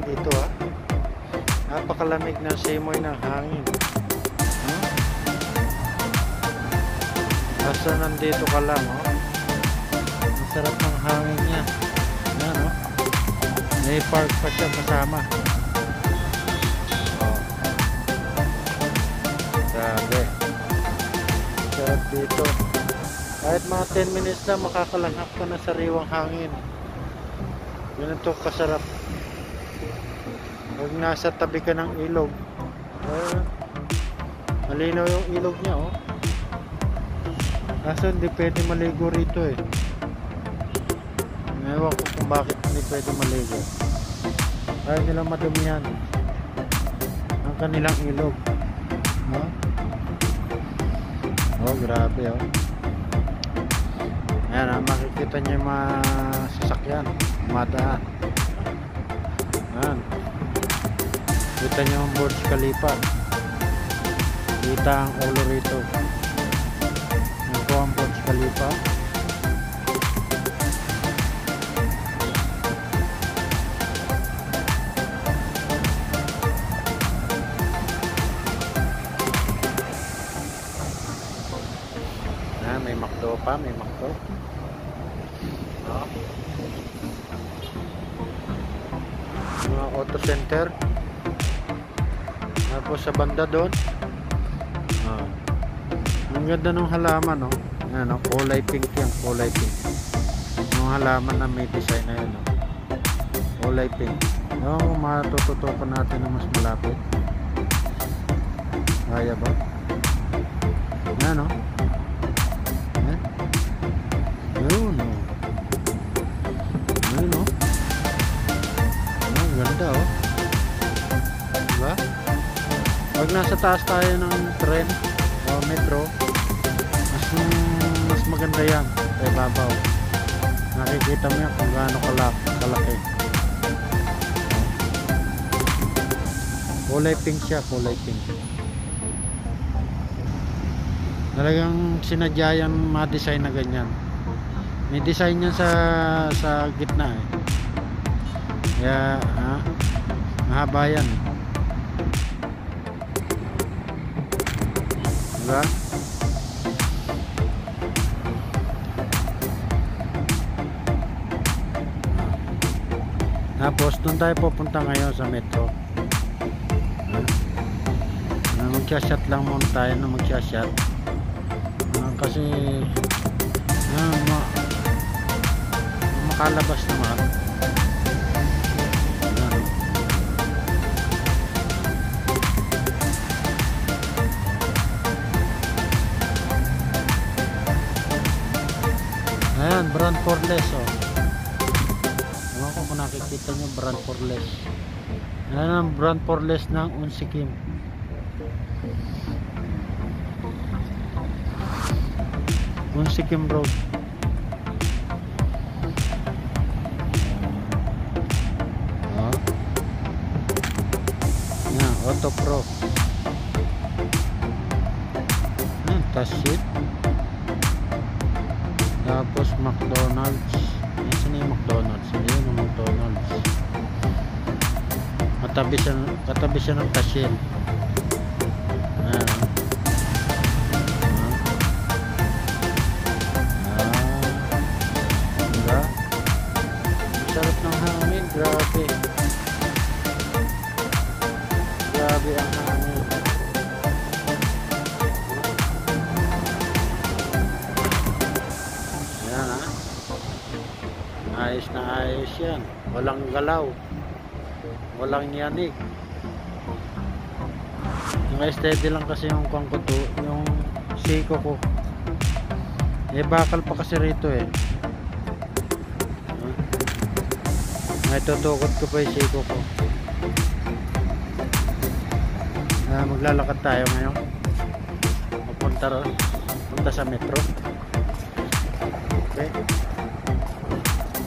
dito ha. Napakalamig ng simoy ng hangin. Basta nandito ka lang, oh. Ang sarap ng hangin niya. Yan, oh. May park pa siya kasama. Oh. Grabe. Sarap dito. Kahit mga 10 minutes na makakalanghap ka na sariwang hangin. Ganito kasarap. Pag nasa tabi ka ng ilog, malinaw yung ilog niya, oh. Kaso hindi pwede maligo rito eh. Ewan ko kung bakit hindi pwede maligo. Kaya nila madumihan ang kanilang ilog, no? Oh, grabe, oh. Ayan, makikita niyo yung mga sasakyan, dumadaan. Ayan. Kita niyo ang Burj Khalifa. Kita ang ulo rito. Yan po ang Burj Khalifa. May McDo pa, may McDo. No? Mga auto center. Tapos sa banda doon, ang ganda ng halaman, no? Ayan, no? Kulay pink yan, kulay pink. Yung halaman na may design na yun, no? Kulay pink. No, matututukan natin na mas malapit. Kaya ba? Ayan, no? Ayun, no? Ayun, no? Ang ganda, oh. Diba? Pag nasa taas tayo ng tren o metro, mas maganda yan kay babaw. Nakikita mo yan kung gaano kalaki. Kulay pink siya, kulay pink. Talagang sinadya yan ma-design na ganyan. May design yan sa gitna eh. Kaya mahaba yan eh. Diba? Tapos doon tayo pupunta ngayon sa metro. Magsiashot lang muna tayo na magsiashot. Kasi makalabas naman. Ayan, brand for less, oh. Ewan ko kung nakikita nyo, brand for less. Ayan ang brand for less ng Unsikim. Unsikim Road. Oh. Ayan, Auto Pro. Ayan, Tashit. Tapos McDonald's. Saan yung McDonald's? Hindi yun yung McDonald's. Katabi siya ng cashier. Ayan. Diba? Sarap ng hangin. Grabe. Grabe ang hangin. Ayos na ayos yan. Walang galaw. Walang yanig. Steady lang kasi yung kangkuto, yung siko ko. Eh bakal pa kasi rito eh. May tutukot ko pa yung siko ko. Maglalakad tayo ngayon. Punta sa metro. Okay.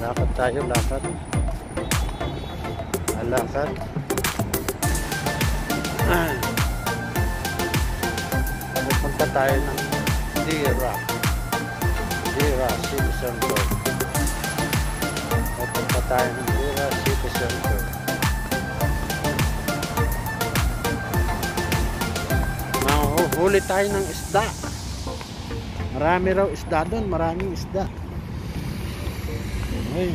Lakad tayo, lakad. Lakad. Pupunta tayo ng Dira City Center. Pupunta tayo ng Dira City Center. Huli tayo ng isda. Marami raw isda doon, maraming isda. Ay.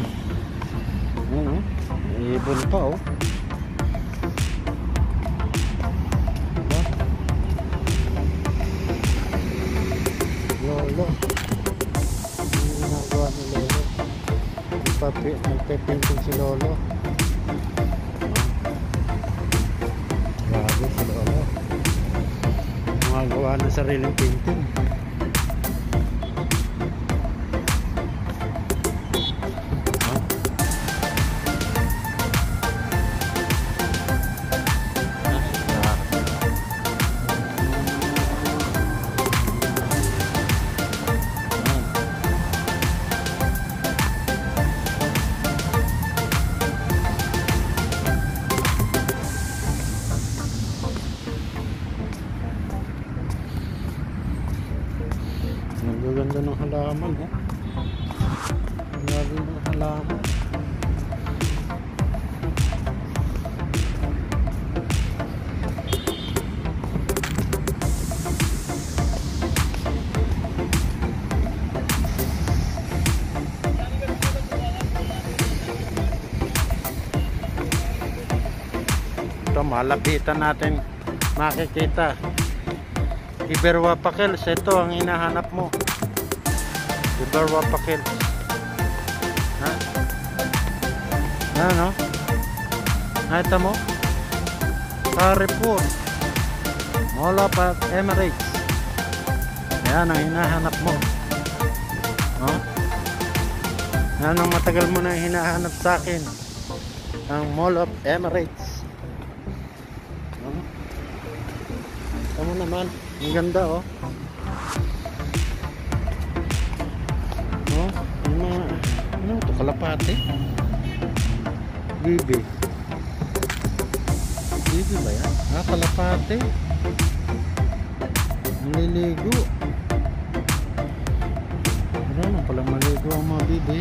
Ano? Ibon pa oh. Diba? Lolo. Ano ginagawa ni Lolo? Nagpe-painting si Lolo. Grabe si Lolo. Gumagawa ng sariling painting. Nagaganda ng halaman eh. Nagaganda ng halaman. Ito malapitan natin makikita. Iberwa Pakels, ito ang hinahanap mo. Iberwa Pakels. Ha? Ano? Nakita mo? Carrefour. Mall of Emirates. Yan ang hinahanap mo. No? Yan ang matagal mo na hinahanap sa akin. Ang Mall of Emirates. No? Tama naman. Ang ganda oh. Oh, yung mga ano ito, kalapate. Bibi. Bibi ba yan? Ah, kalapate. Naliligo. Ano pala maligo ang mga bibi.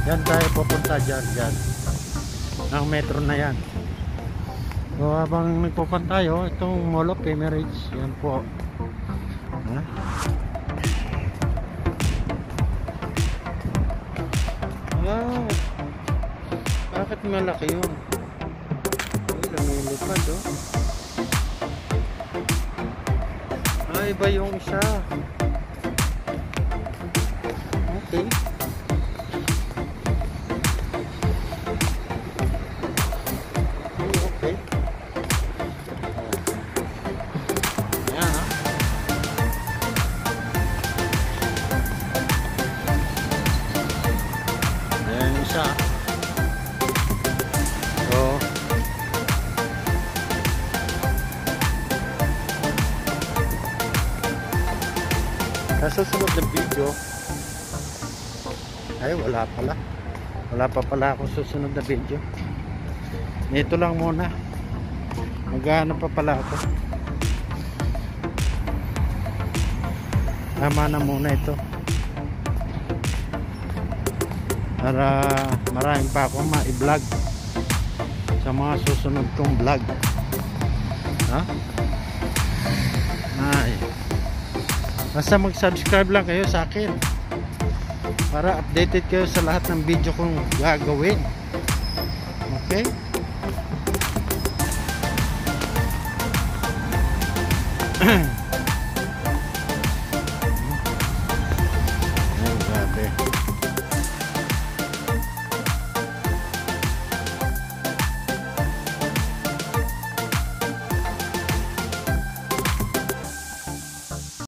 Yan tayo pupunta dyan ng metro na yan. So habang nagpupunta tayo, itong Mall of Emirates, yan po. Ha? Wow, bakit malaki yun? Ay, lumilipad oh. Ay, iba yung isa. Okay. So, sa susunod na video ay wala pa pala akong susunod na video. Ito lang muna, maghanap pa pala ako. Tama na muna ito para maraming pa akong ma-vlog sa mga susunod kong vlog. Ha? Ay, basta mag-subscribe lang kayo sa akin para updated kayo sa lahat ng video kong gagawin. Okay?